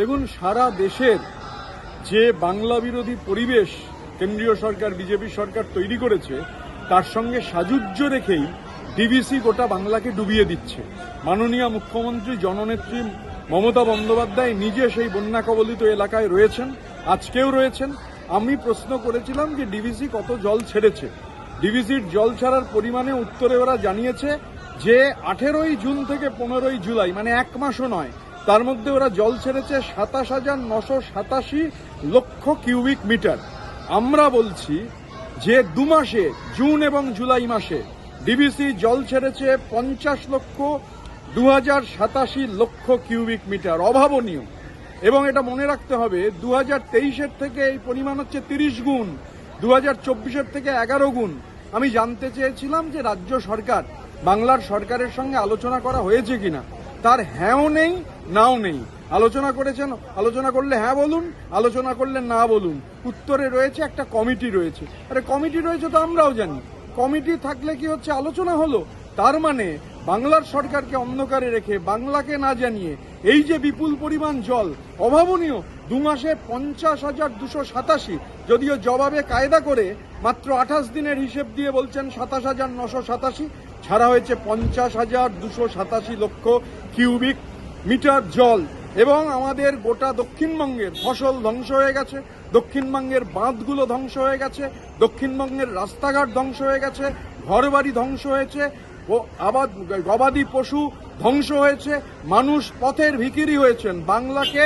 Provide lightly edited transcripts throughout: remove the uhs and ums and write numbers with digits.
দেখুন, সারা দেশের যে বাংলা বিরোধী পরিবেশ কেন্দ্রীয় সরকার বিজেপি সরকার তৈরি করেছে তার সঙ্গে সাযুজ্য রেখেই ডিভিসি গোটা বাংলাকে ডুবিয়ে দিচ্ছে। মাননীয় মুখ্যমন্ত্রী জননেত্রী মমতা বন্দ্যোপাধ্যায় নিজে সেই বন্যা কবলিত এলাকায় রয়েছেন, আজকেও রয়েছেন। আমি প্রশ্ন করেছিলাম যে ডিভিসি কত জল ছেড়েছে। ডিভিসির জল ছাড়ার পরিমাণে উত্তরে ওরা জানিয়েছে যে 18ই জুন থেকে 15ই জুলাই, মানে এক মাসও নয়, তার মধ্যে ওরা জল ছেড়েছে 27,987 লক্ষ কিউবিক মিটার। আমরা বলছি যে 2 মাসে, জুন এবং জুলাই মাসে ডিভিসি জল ছেড়েছে 50,02,087 লক্ষ কিউবিক মিটার। অভাবনীয়। এবং এটা মনে রাখতে হবে 2023-এর থেকে এই পরিমাণ হচ্ছে 30 গুণ, 2024-এর থেকে 11 গুণ। আমি জানতে চেয়েছিলাম যে রাজ্য সরকার, বাংলার সরকারের সঙ্গে আলোচনা করা হয়েছে কিনা। তার হ্যাঁও নেই, নাও নেই। আলোচনা করেছেন, আলোচনা করলে হ্যাঁ বলুন, আলোচনা করলে না বলুন। উত্তরে রয়েছে একটা কমিটি রয়েছে। আরে কমিটি রয়েছে তো আমরাও জানি। কমিটি থাকলে কি হচ্ছে, আলোচনা হলো। তার মানে বাংলার সরকারকে অন্ধকারে রেখে, বাংলাকে না জানিয়ে এই যে বিপুল পরিমাণ জল, অভাবনীয়। 2 মাসে 50,287, যদিও জবাবে কায়দা করে মাত্র 28 দিনের হিসেব দিয়ে বলছেন 27,987, ছাড়া হয়েছে 50,287 লক্ষ কিউবিক মিটার জল। এবং আমাদের গোটা দক্ষিণবঙ্গের ফসল ধ্বংস হয়ে গেছে, দক্ষিণবঙ্গের বাঁধগুলো ধ্বংস হয়ে গেছে, দক্ষিণবঙ্গের রাস্তাঘাট ধ্বংস হয়ে গেছে, ঘরবাড়ি ধ্বংস হয়েছে, ও গবাদি পশু ধ্বংস হয়েছে, মানুষ পথের ভিখিরি হয়েছেন। বাংলাকে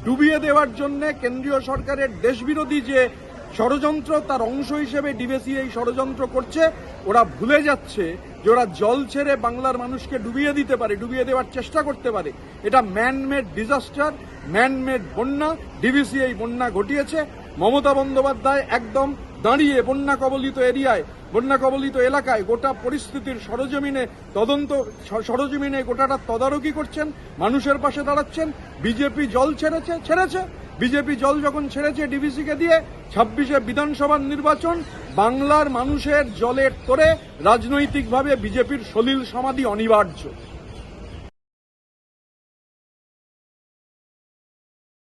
ডুবিয়ে দেওয়ার জন্য কেন্দ্রীয় সরকারের দেশবিরোধী যে ষড়যন্ত্র, তার অংশ হিসেবে ডিভিসি এই ষড়যন্ত্র করছে। ওরা ভুলে যাচ্ছে যে ওরা জল ছেড়ে বাংলার মানুষকে ডুবিয়ে দিতে পারে, ডুবিয়ে দেওয়ার চেষ্টা করতে পারে। এটা ম্যানমেড ডিজাস্টার, ম্যানমেড বন্যা। ডিভিসি এই বন্যা ঘটিয়েছে। মমতা বন্দ্যোপাধ্যায় একদম দাঁড়িয়ে বন্যা কবলিত এরিয়ায়, বন্যা কবলিত এলাকায় গোটা পরিস্থিতির সরজমিনে গোটাটা তদারকি করছেন, মানুষের পাশে দাঁড়াচ্ছেন। বিজেপি জল ছেড়েছে। বিজেপি জল যখন ছেড়েছে ডিভিসিকে দিয়ে, 26-এ বিধানসভার নির্বাচন, বাংলার মানুষের জলের তোরে রাজনৈতিকভাবে বিজেপির সলিল সমাধি অনিবার্য।